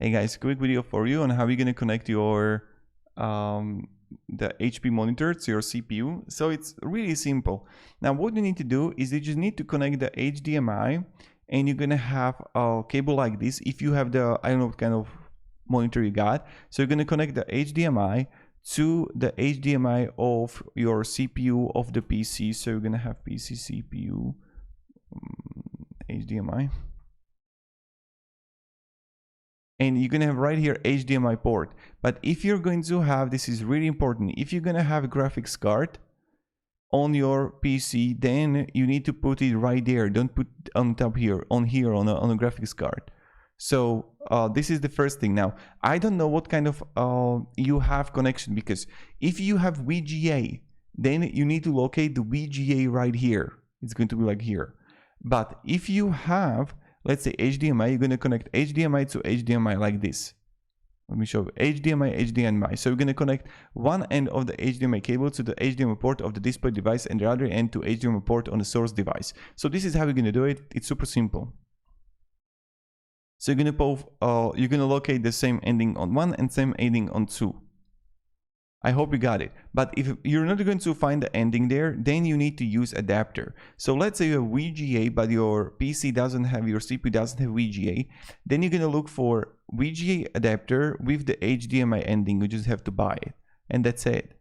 Hey guys, quick video for you on how you're going to connect your the HP monitor to your CPU. So it's really simple. Now what you need to do is you just need to connect the HDMI, and you're going to have a cable like this if you have the, I don't know what kind of monitor you got. So you're going to connect the HDMI to the HDMI of your CPU of the PC. So you're going to have PC CPU HDMI. And you're going to have right here HDMI port. But if you're going to have, this is really important, if you're going to have a graphics card on your PC, then you need to put it right there. Don't put on top here, on a graphics card. So this is the first thing. Now, I don't know what kind of you have connection, because if you have VGA, then you need to locate the VGA right here. It's going to be like here. But if you have, let's say HDMI, you're going to connect HDMI to HDMI like this. Let me show you. HDMI. So we're going to connect one end of the HDMI cable to the HDMI port of the display device, and the other end to HDMI port on the source device. So this is how we're going to do it. It's super simple. So you're going to locate the same ending on 1 and same ending on 2. I hope you got it. But if you're not going to find the ending there, then you need to use adapter. So let's say you have VGA, but your PC doesn't have, your CPU doesn't have VGA. Then you're going to look for VGA adapter with the HDMI ending. You just have to buy it. And that's it.